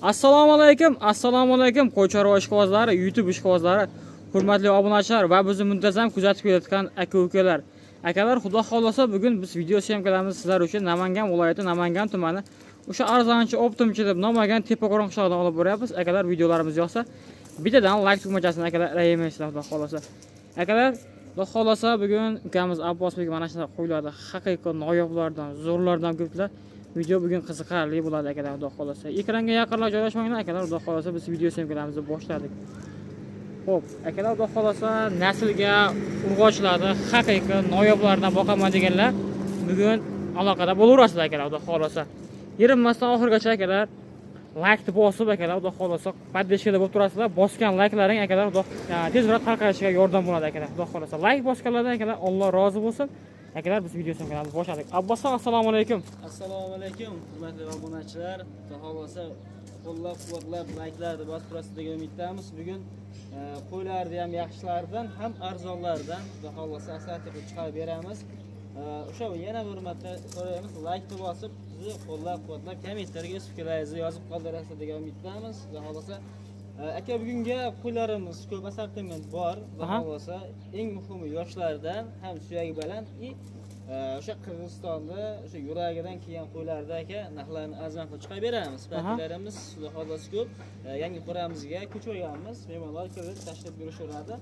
Assalomu alaykum, Qo'y chorva ishqibozlari, YouTube ishqibozlari, hurmatli obunachilar va bizni muntazam kuzatib kelayotgan aka-ukalar. Akalar, xudo xolasa bugun biz video syomkalarimiz sizlar uchun Namangan viloyati, Namangan tumani o'sha arzonchi optimchi deb nomlagan Tepako'rin qishlog'idan olib boryapmiz. Akalar, videolarimiz yoqsa bittadan like tugmachasini akalar rayemaysizlar, xudo xolasa. Akalar, xudo xolasa bugun ukamiz Abbosbek mana shunday qo'ylarda haqiqiy noyoblardan, zo'rlardan ko'plar. Video bugun qiziqarli bo'ladi akalar, xudo xolasa. Ekranga yaqinroq joylashmanglar akalar, xudo xolasa biz video syomkalarimizni boshladik. Xo'p, akalar, xudo xolasa naslga urg'ochlarni haqiqiy noyoblardan boqaman deganlar bugun aloqada bo'laverasizlar akalar, xudo xolasa. Yerinmasdan oxirgacha akalar like bosib akalar, xudo xolasa podpishkada bo'lib turasizlar. Bosgan like'laring akalar tezroq tarqalishiga yordam bo'ladi akalar, xudo xolasa. Like bosganlardan akalar Alloh rozi bo'lsin. Akalar, biz video syomkamizni boshladik. Abbosjon, assalomu alaykum. Assalomu alaykum, hurmatli obunachilar. Xudo xolasa qo'llab-quvvatlab like'larni bosib turasiz degan umiddamiz. Bugun qo'ylarni ham yaxshilardan, ham arzonlardan xudo xolasa asarga chiqarib beramiz. O'sha yana bir marta so'raymiz, like bosib, bizni qo'llab-quvvatlab kommentlarga o'z fikrlaringizni yozib qoldirasiz degan umiddamiz. Xudo xolasa aka, bugungi qo'ylarimiz ko'p assortiment bor. Xudo xolasa eng muhimi yoshlardan, ham suyagi baland o'sha Qirg'izistonda o'sha yuragidan kelgan qo'ylarda aka narxlarni arzon qilib chiqarib beramiz. Sifatlarimiz xudo xolasa ko'p. Yangi qo'ramizga ko'chib olganmiz. Mehmonlar kelib tashlab yurishaveradi.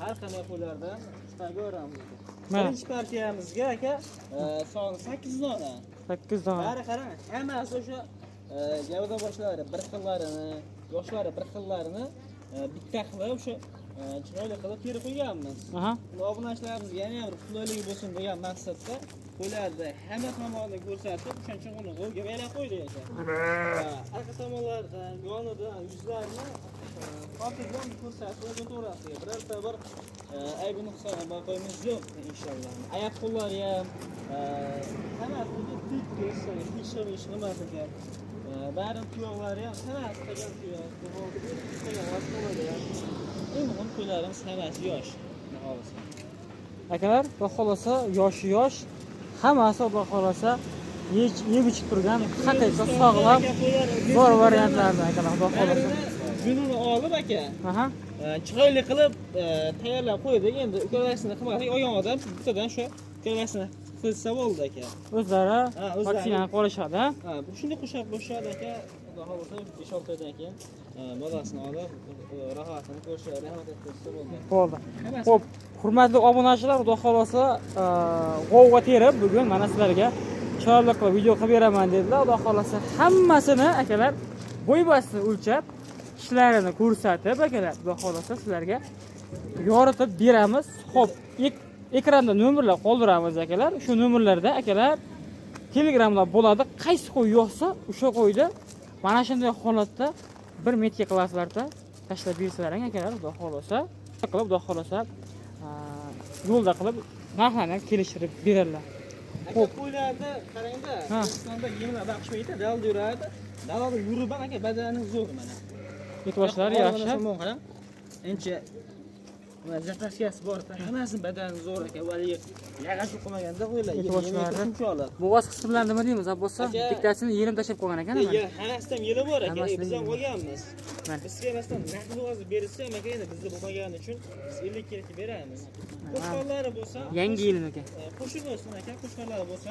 Har qanday qo'ylardan chiqarib beramiz. Birinchi partiyamizga aka soni 8 dona. 8 dona. Bari qarang, hammasi o'sha gavda boshlari bir xillarini, yoshlari bir xillarini bitta qilib o'sha chiroyli qilib terib qo'yganmiz. Obunachilarimizga yana bir qulaylik bo'lsin degan maqsadda qo'ylarni hamma tomonini ko'rsatib, o'shancha uni g'ovga belab qo'ydik aka. Orqa tomonlardan, yonidan, yuzlarini xotirjam ko'rsatib o'tiraverasiz. Birorta bir aybi nuqsoni bor qo'yimiz yo'q inshaalloh. Oyoq qo'llari ham hammasi hech ish emas ekan. Bari tuyoqlari ham hammasi qilgan tuyoq. Eng muhim qo'ylarimiz hammasi yosh. Akalar, xudo xolasa yosh, hammasi xudo xolasa yeb ichib turgan haqiqiy sog'lom zo'r variantlardan akalar, xudo xolasa. Bunini olib aka, chiroyli qilib tayyorlab qo'ydik. Endi ukalasini qilmasak, olgan odam bittadan shu ukalasini qilsa bo'ldi aka. O'zlari vaksinani qolishadi. Shunday qo'shib bo'lishadi aka. Xudo xolasa 5-6 oydan keyin bolasini olib rohatini ko'rishadi, rahmat etsa bo'ldi. Bo'ldi. Xo'p, hurmatli obunachilar, xudo xolasa g'ovga terib bugun mana sizlarga chiroyli qilib video qilib beraman dedilar. Xudo xolasa hammasini akalar bo'ybasini o'lchab, ishlarini ko'rsatib akalar, xudo xolasa sizlarga yoritib beramiz. Xo'p, ekranda nomerlar qoldiramiz akalar. Shu nomerlarda akalar Telegramlar bo'ladi. Qaysi qo'y yo'qsa, o'sha qo'yni mana shunday holatda 1 metrga qilasizlarda tashlab bersalaring akalar, xudo xolasa xudo xolasa yo'lda qilib narxlarni kelishtirib beradilar. Xo'p, qo'ylarda qarangda, O'zbekistonda yemlar baqishmaydi, dalda yuradi. Dalada yurib aka badani zo'r mana. E'tiboshlari yaxshi. Qarang. Ancha mana zatasiyasi bor, hammasi badani zo'r aka. Vali yag'ash qilmaganda qo'ylar e'tiborshlari. Bo'g'oz qismi bilan nima deymiz, Abbosjon? Diktasini yerim tashlab qo'ygan ekan mana. Hammasidan yeli bor aka. Biz ham olganmiz. Bizga masalan narxni o'zi bersa, aka endi bizda bo'lmagani uchun biz 50 ga beramiz. Qo'shqonlari bo'lsa, yangi yilmi aka? Qo'shib bo'lsin aka, qo'shqonlari bo'lsa,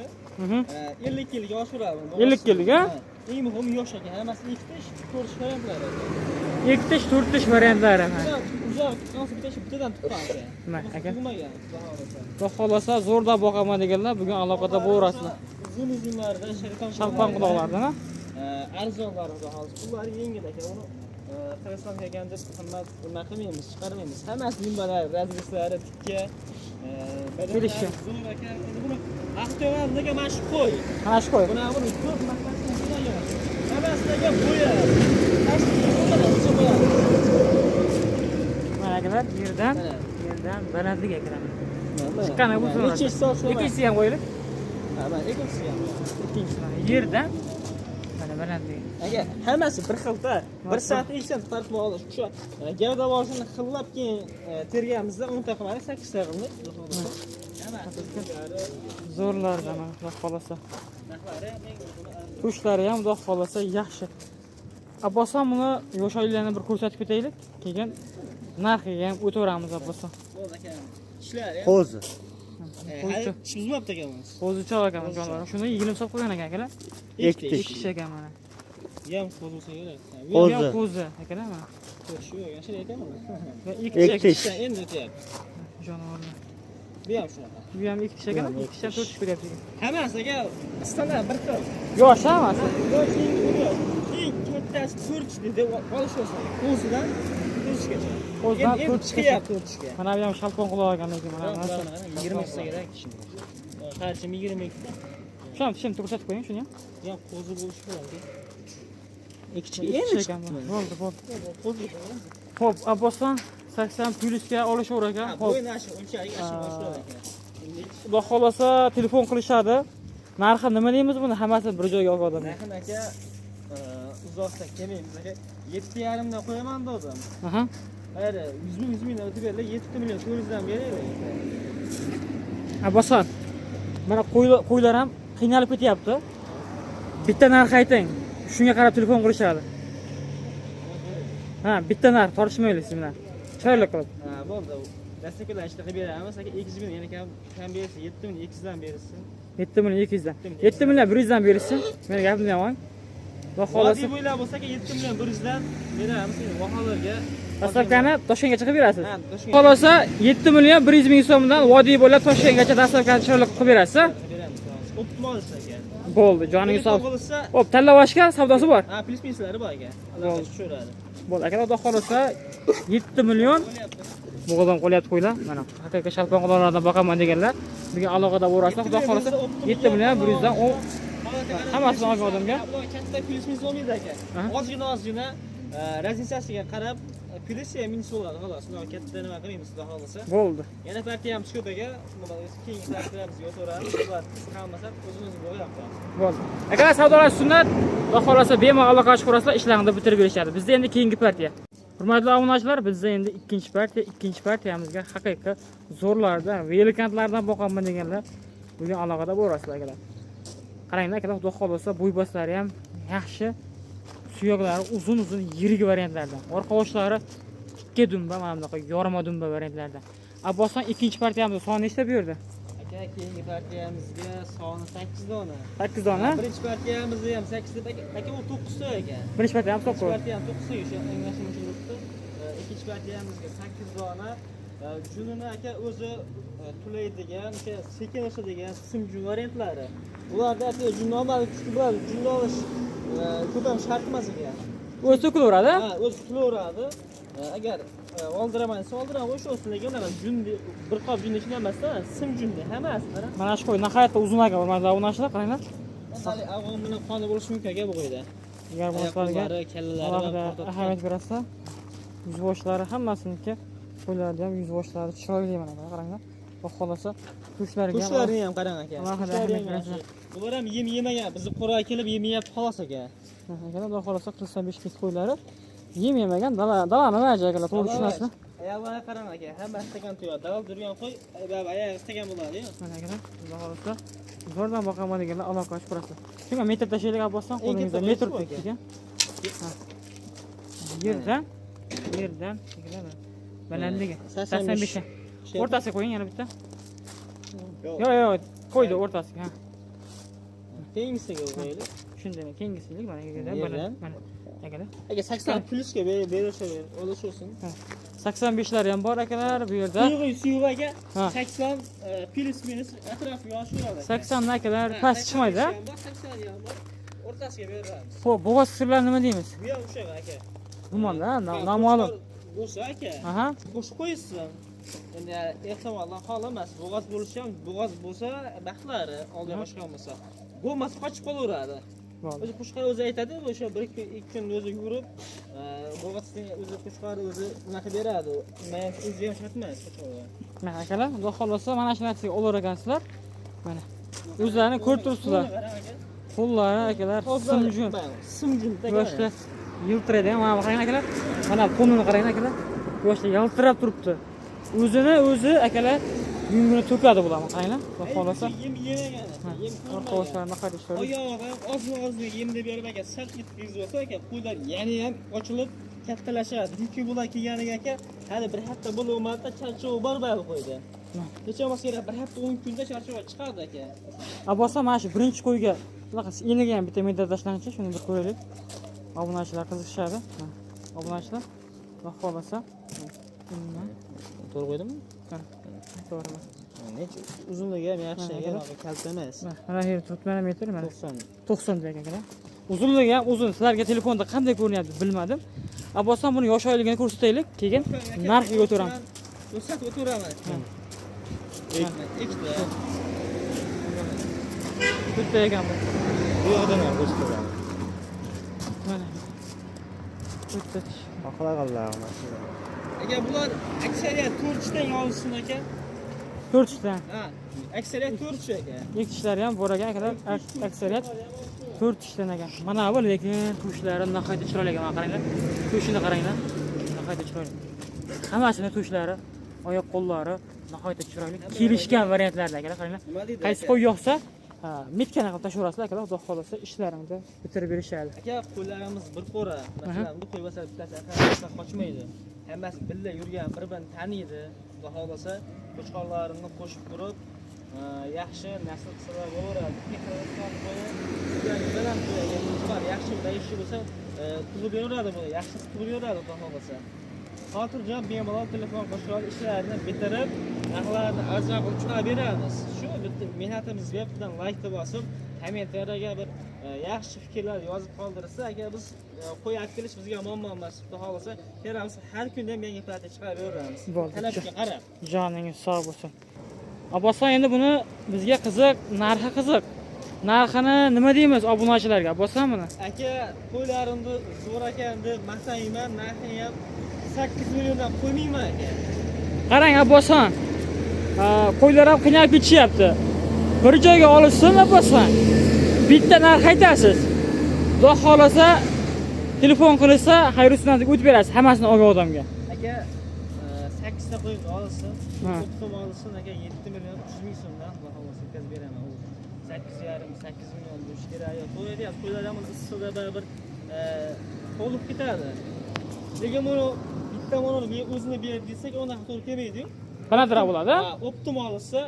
50 yilga oshiradi. 50 yilga? Eng muhim yosh aka, hammasi 2 tish, 4 tish variantlari. 2 tish, 4 tish variantlari. Uzoq, bittadan tuqqan aka. Nima aka? Bo'lmagan. Xudo xolasa zo'rda boqaman deganlar bugun aloqada bo'larasizlar. Uzun-uzunlarda, shalpon quloqlardan, arzonlar xudo xolasa. Pullari yengil aka. Uni Qirg'izistonga kelganda qimmat qilmaymiz, chiqarmaymiz. Hammasi nimbalar, razrislari tikka, kelishgan. Zo'r aka. Endi buni Aqto'yga mashq qo'y. Mashq qo'y. Buni ko'p maqsaddan qilgan. Hammasiga bo'yab, mana akalar, yerdan balandligiga kiramiz. Chiqqani bu so'radi. Ikkisi ham qo'yilib. Mana ikkisi ham. Ikkinchisi yerdan mana balandligi. Aka, hammasi bir xilda. Bir soat ishdan farq bor. Shu gavda boshini xillab keyin tergamizda 10 ta qilib 8 ta qildik. Zo'rlardan xudo xolasa. Tushlari ham xudo xolasa yaxshi. Abbosjon buni yosh oilalarni bir ko'rsatib ketaylik. Keyin narxiga ham o'taveramiz Abbosjon. Bo'ldi aka. Ishlari. Qo'zi. Hali ish buzmabdi ekanmiz. Qo'zichoq ekan jonlar. Shuni 20 so'm qo'ygan ekan akalar. Ikkita. Ikki kishi ekan mana. Yam qo'zi bo'lsa kerak. Bu ham qo'zi akalar mana. Shu yashar ekanmi? Ikki kishi Endi o'tyapti. jonivorlar. Bu ham shunaqa. Bu ham ikki kishi ekan, ikki kishi ham 4 kishi ko'ryapti. Hammasi aka standart bir xil. Yosh hammasi. Eng kattasi 4 dedi olish bo'lsa, qo'zidan 4gacha. Qo'zidan Endi 4 chiqyapti 4ga. Mana bu ham shalpon quloq ekan lekin mana. 20 ta kerak kishi. Qancha 22 ta. Shuni ko'rsatib qo'ying shuni ham. Yo'q, qo'zi bo'lishi kerak. Ikki kishi ekan. Bo'ldi. Qo'zi. Xo'p, Abbosjon 80 plyusga olishaver ekan. Xo'p. Bu nashi unchalik oshiradi ekan. Xudo xolasa telefon qilishadi. Narxi nima deymiz buni? Hammasi bir joyga olgan. Narxi aka uzoqda kelmaymiz aka. 7,5 dan qo'yaman dedim. Aha. Hayır, 100 mingdan o'tib berdi, 7 million 400 dan beraylik. Abbosjon, mana qo'ylar ham qiynalib ketyapti. Bitta narx ayting. Shunga qarab telefon qilishadi. Ha, bitta narx tortishmaylik siz bilan. Chiroyli qilib. Ha, bo'ldi. Dastlabki ishda qilib beramiz aka. 200 ming, yana kam bersin, 7 ming 200 dan bersin. 7 million 200 dan. 7 million 100 dan berishsin. Meni gapimni ham oling. Xudo xolasa. Vodiy bo'ylab bo'lsa aka 7 million 100 dan beramiz. Vaholarga Dastavkani Toshkentgacha qilib berasiz. Ha, Toshkent. Xolasa 7 million 100 ming so'mdan Vodiy bo'ylab Toshkentgacha dastavkani chiroyli qilib berasiz. Beramiz. Optimal ish aka. Bo'ldi, joningiz sog'. Bo'lsa, Hop, tanlashga savdosi bor. ha, plyus minuslari bor aka. Alloh tushiradi. Bo'ldi, aka Xudo xolasa 7 million bo'g'izdan qo'lyapti qo'ylar. Mana haqiqiy shalpon quloqlardan boqaman deganlar. Bugun aloqada bo'lasizlar. Xudo xolasa 7 million 100 dan hammasini olgan odamga. Katta plyus minus olmaydi aka. Ozgina razницasiga qarab plyus ham minus bo'ladi xolos. Nima katta nima qilmaymiz xudo xolasa. Bo'ldi. Yana partiya ham chiqib aka. Keyingi partiyalarimiz o'tiramiz. Ular qilmasa o'zimiz bo'lyapmiz. Bo'ldi. Aka savdolar sunnat. Xudo xolasa bemalol aloqa ochib ko'rasizlar, ishlarini bitirib berishadi. Bizda endi keyingi partiya. Hurmatli obunachilar, bizda endi ikkinchi partiyamizga haqiqiy zo'rlardan, velikantlardan boqaman deganlar bugun aloqada bo'lasizlar akalar. Qaranglar akalar, xudo xolasa bo'yboslari ham yaxshi, suyoqlari uzun yirik variantlardan. Orqa oshlari ikki dumba, mana bunaqa yorma dumba variantlardan. Abbosjon ikkinchi partiyamiz soni nechta bu yerda? Aka, keyingi partiyamizga soni 8 dona. 8 dona. Birinchi partiyamizda ham 8 ta aka, u 9 ta ekan. Birinchi partiyamiz 9 ta. Partiya ham 9 ta o'sha anglashim uchun o'tdi. Ikkinchi partiyamizga 8 dona. Junini aka o'zi tulaydigan, o'sha sekin o'sadigan simjun variantlari. Ularda aka junni olmadi, kuchli bo'ladi. Junni olish ko'p ham shart emas ekan. O'zi to'kilaveradi? Ha, o'zi to'kilaveradi. Agar oldiraman, oldiraman o'sha olsin, lekin unaqa junni bir qop junni ichida emasdan, simjunni hammasi. Mana shu qo'y nihoyatda uzun ekan, hurmatli obunachilar, qaranglar. Hali afg'on bilan qoni bo'lishi mumkin aka bu qo'yda. Agar bo'lishlariga kallalari va ahamiyat berasa, yuzboshlari hammasiniki, qo'ylarida ham yuzboshlari chiroyli mana qaranglar. Va xolasa tushlariga ham. Tushlarini ham qarang aka. Tushlari ham yaxshi. Bular ham yem yemagan, bizni qo'rga kelib yemayapti xolos aka. Xudo xolasa 45 kg qo'ylari yem yemagan, dalani majaqalar to'g'ri tushunasizmi? Ayollarga qarang aka, hamma istagan to'yadi. Dalal durgan qo'y, ayol istagan bo'ladi-yu. Mana akalar, xudo xolasa zo'rdan boqaman deganlar aloqa ochib ko'rasizlar. Shunga metr tashlaylik Abbosjon, qo'lingizda metr ekan. Yerdan balandligi 85. O'rtasiga qo'ying yana bitta. Yo'q, qo'ydi o'rtasiga. Ha. Tengisiga qo'yaylik. Shunday, kengisilik mana yerdan mana akalar. Aka 80 plyusga berishaver, olishsin. 85lar ham bor akalar bu yerda. Suyuq aka 80 plyus minus atrofiga yoshiradi. 80 akalar past chiqmaydi, ha? 80 ham bor. O'rtasiga beramiz. Xo'p, bo'g'oz sirlar nima deymiz? Bu ham o'sha aka. Gumonda, noma'lum. Bo'lsa aka. Aha. Qo'shib qo'yishsin. Endi ehtimoldan holi emas. Bo'g'oz bo'lishi ham, bo'g'oz bo'lsa baxtlari, oldin boshqa bo'lmasa. Bo'lmasa qochib qolaveradi. O'zi qo'shqar o'zi aytadi, o'sha 1-2 kun o'zi yurib, bo'g'ozning o'zi qo'shqar o'zi unaqa beradi. Men o'zi ham shart emas qo'shqar. Mana akalar, xudo xolasa mana shu narsaga olar ekansizlar. Mana. O'zlarini ko'rib turibsizlar. Qo'llari akalar simjun. Simjun Yoshda yiltiraydi, mana qarang akalar. Mana qo'lini qarang akalar. Yoshda yiltirab turibdi. O'zini o'zi akalar Yungini to'kadi bularni qaranglar. Xudo xolasa. Yem yemagan. Yem Orqa boshlarini naqadar ishlaydi. oyog'i ozma yem deb berib aka salt yetkazib olsa aka qo'ylar yana ham ochilib kattalashadi. Ikki bular kelganiga aka hali bir hafta bo'lmadi, charchoq bor qo'ydi. Necha bo'lsa kerak bir hafta 10 kunda charchoq chiqadi aka. Abosa mana shu birinchi qo'yga bunaqa eniga ham bitta medal tashlanchi, shuni bir ko'raylik. Obunachilar qiziqishadi. Obunachilar Xudo xolasa. To'g'ri qo'ydimmi? Ha. To'g'ri. Necha uzunligi ham yaxshi aka, kalta emas. Mana yer turtmana metr mana 90. 90 degan ekan. Uzunligi ham uzun. Sizlarga telefonda qanday ko'rinyapti bilmadim. Abosa buni yosh oyligini ko'rsataylik, keyin narxiga o'tiramiz. Ko'rsatib o'tiraman. Ikkita. Bitta ekan bu. Bu yoqdan ham ko'rsataman. Mana. Bitta. Aqlaqallar mashina. Aka bular aksariyat 4 ishdan olsin aka. 4 ishdan. Ha, aksariyat 4 ish aka. Ikkishlar ham bor ekan, akalar aksariyat 4 ishdan ekan. Mana bu lekin tushlari naqayda chiroyli ekan, qaranglar. Tushini qaranglar. Naqayda chiroyli. Hammasini tushlari, oyoq qo'llari naqayda chiroyli. Kelishgan variantlarda akalar, qaranglar. Qaysi qo'y yoqsa, metkani qilib tashaverasizlar akalar, xudo xolasa ishlaringni bitirib berishadi. Aka qo'ylarimiz bir qo'ra. Masalan, bu qo'y bo'lsa bittasi aqaldan qochmaydi. Hammasi birga yurgan, bir-birini taniydi. Xudo xolasa qo'chqorlarini qo'shib turib, yaxshi nasl qilsalar bo'laveradi. Yaxshi dayishi bo'lsa, tug'ib beraveradi bu. Yaxshi tug'ib beraveradi xudo xolasa. Xotirjam bemalol telefon qo'shib ishlarini bitirib, narxlarni arzon qilib chiqarib beramiz. Shu bitta mehnatimizga bittadan like bosib, kommentariyaga bir yaxshi fikrlar yozib qoldirsa, agar biz qo'y akilish bizga muammo emas. Xudo xolasa, beramiz. Har kunda ham yangi platin chiqarib beramiz. Talabga qarab. Joningiz sog' bo'lsin. Abosa endi buni bizga qiziq, narxi qiziq. Narxini nima deymiz obunachilarga? Abosan buni? Aka, qo'ylarimni zo'r ekan deb maqtayman, narxini ham 8 milliondan qo'ymayman aka. Qarang Abosan. Qo'ylar ham qiynalib ketishyapti. Bir joyga olishsin Abosan. Bitta narx aytasiz. Xudo xolasa telefon qilsa, xayrusnasiga o'tib berasiz hammasini olgan odamga. Aka, 8 ta qo'y olsin, 9 ta olsin aka 7 million 300 ming so'mdan xudo xolasa o'tkazib beraman. 8,5-8 million bo'lish kerak. To'g'ri deyapsiz, qo'ylarimiz issiqda baribir to'lib ketadi. Lekin buni bitta mononi o'zini berib desak, unaqa to'g'ri kelmaydi-yu. Qanaqaroq bo'ladi? Optimallisi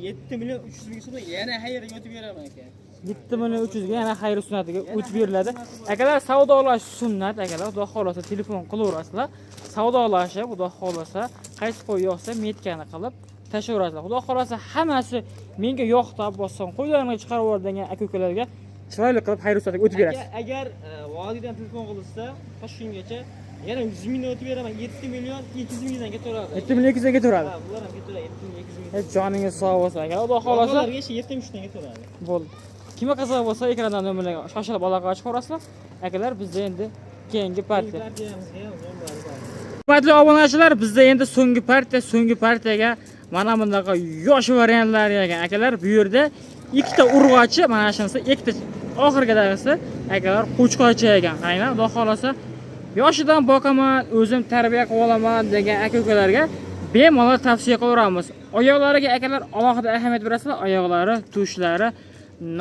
7 million 300 ming so'mdan yana xayriga o'tib beraman aka. 7 million 300 ga yana xayr sunnatiga o'tib beriladi. Akalar savdolash sunnat, akalar xudo xolasa telefon qilaverasizlar. Savdolashib, xudo xolasa qaysi qo'y yoqsa metkani qilib tashaverasizlar. Xudo xolasa hammasi menga yoqdi bosson qo'ylarni chiqarib yuborgan aka-ukalarga chiroyli qilib xayr sunnatiga o'tib berasiz. Agar vodiydan telefon qilsa, toshkentgacha yana 100 mingdan o'tib beraman. 7 million 200 mingdan ketaveradi. 7 million 200 dan ketaveradi. Ha, bular ham ketaveradi. 7 million 200 ming. Hech joningiz sog' bo'lsin aka. Xudo xolasa ularga 73 dan ketaveradi. bo'ldi. Kimga qiziq bo'lsa ekrandan nomerlarga shoshilib aloqa chiqarasizlar. Akalar bizda endi keyingi partiya. Hurmatli obunachilar, bizda endi so'nggi partiyaga mana bundaqa yosh variantlar ekan. Akalar bu yerda ikkita urg'ochi, mana shunisi ikkita oxirgidagisi akalar qo'chqochi ekan. Qaranglar, xudo xolasa yoshidan boqaman, o'zim tarbiya qilib olaman degan aka-ukalarga bemalol tavsiya qilaveramiz. Oyoqlariga akalar alohida ahamiyat berasizlar. Oyoqlari, tushlari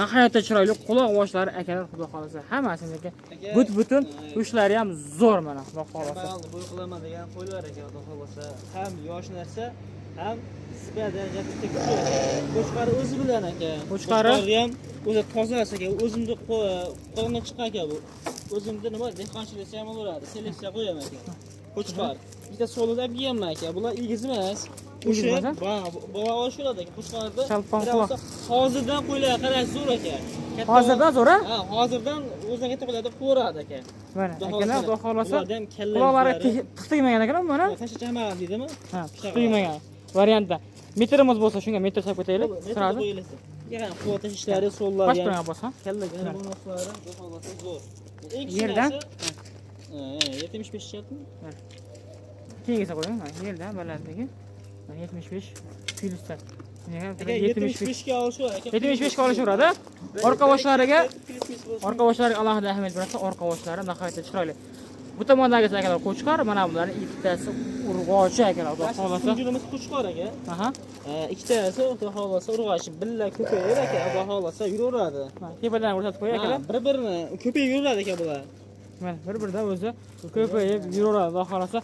nihoyatda chiroyli, quloq boshlari akalar xudo xolasa hammasiniki but-butun, tushlari ham zo'r mana xudo xolasa. Bemalol bo'y qilaman degan qo'ylar aka xudo xolasa ham yosh narsa, ham sifat darajasi tekshir. Qo'chqari o'zi bilan aka. Qo'chqari ham o'zi toza aka, o'zimni qo'limdan chiqqan aka bu. O'zimda nima dehqonchilik desam bo'lardi, seleksiya qo'yaman aka. Qo'chqar. Bitta solida biyaman aka. Bular egiz emas. O'sha bola olishadi aka. Qo'chqarni hozirdan qo'ylar qarash zo'r aka. Hozirdan zo'r a? Ha, hozirdan o'zidan katta qo'ylarda qo'radi aka. Mana akalar xudo xolasa quloqlari tiqmagan ekan mana. Tasha chamagan deydimi? Ha, tiqmagan variantda. Metrimiz bo'lsa shunga metr solib ketaylik. Sirasi. Yana quvvat ishlari so'llari. Bosh bilan bo'lsa. Kallaga bonuslari xudo xolasa zo'r. Yerdan 75 chapmi? Keyingiga qo'ying. Yerdan balandligi 75 plyusdan. 75 ga olishaveradi. 75 ga olishaveradi. Orqa boshlariga alohida ahamiyat berasiz. Orqa boshlari nihoyatda chiroyli. Bu tomondagi akalar qo'chqor, mana bularning ikkitasi urg'ochi akalar, xudo xolasa. Tunjilimiz qo'chqor aka. Aha. Ikkitasi xudo xolasa urg'ochi billa ko'payadi aka, xudo xolasa yuraveradi. Tepadan ko'rsatib qo'y akalar. Bir-birini ko'payib yuraveradi aka bular. Mana bir-biridan o'zi ko'payib yuraveradi, xudo xolasa.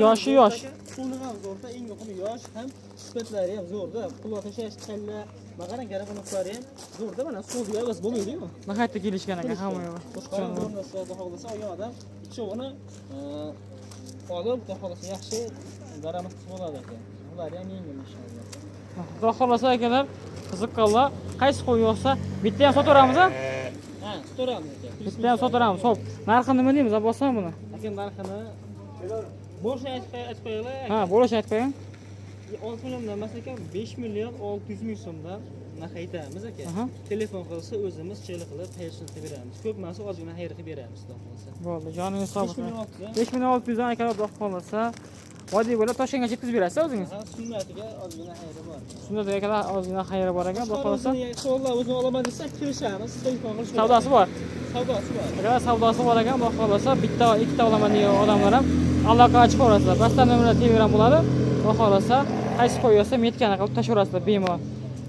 Yoshi yosh. Suvni ham zo'rda, eng muhimi yosh ham, sifatlari ham zo'rda. Quloq tashlash kalla, maqara garabonoqlari ham zo'rda. Mana suvga bas bo'lmaydi-ku. Nihoyatda kelishgan aka, hamma yo'q. Qo'shqorin o'rnasa, xudo xolasa olgan odam ikkovini olib, xudo xolasa yaxshi daromad qilib oladi aka. Ular ham yengil inshaalloh. Xudo xolasa akalar, qiziqqanlar, qaysi qo'y yo'qsa, bitta ham sotaveramiz a? Ha, so'ramiz aka. Bitta ham sotaveramiz. Xo'p, narxini nima deymiz? Abbosjon buni? Aka narxini bo'sh aytib qo'yinglar. Ha, bo'lish aytib qo'ying. 6 milliondan emas ekan, 5 million 600 ming so'mdan narx aytamiz aka. Aha. Telefon qilsa o'zimiz chayli qilib xayrishni qilib beramiz. Ko'p emas, ozgina xayr qilib beramiz, xudo xolasa. Bo'ldi, joningiz sog' 5 million bo'lsin. 600. 5 million 600 dan akalar xudo xolasa. Vodiy bo'ylab Toshkentgacha yetkazib berasiz o'zingiz. Ha, sunnatiga ozgina xayri bor. Shunda da akalar ozgina xayri bor ekan, xudo xolasa. Inshaalloh o'zini olaman desa, kelishamiz, telefon qilish. Savdosi bor. Savdosi bor. Akalar savdosi bor ekan, xudo xolasa. Bitta, ikkita olaman degan odamlar ham aloqa ochib ko'rasizlar. Pastdan nomerlar Telegram bo'ladi. Xudo xolasa, qaysi qo'ysa metkani qilib tashaverasizlar bemalol.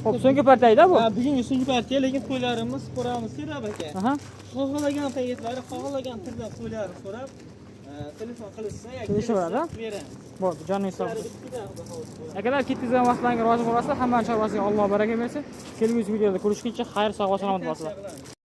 Xo'p, so'nggi partiyada bu. Ha, bugungi so'nggi partiya, lekin qo'ylarimiz ko'ramiz kerak aka. Aha. Xohlagan payetlari, xohlagan turda qo'ylarni so'rab, telefon qilishsa, Kelishaveradi, ha? beramiz. Bo'ldi, joningiz sog' bo'lsin. Bitta xudo xolasa. Akalar ketkizgan vaqtlaringga rozi bo'lasizlar. Hammaning chorvasiga Alloh baraka bersin. Kelgusi videoda ko'rishguncha xayr, sog' va salomat bo'linglar.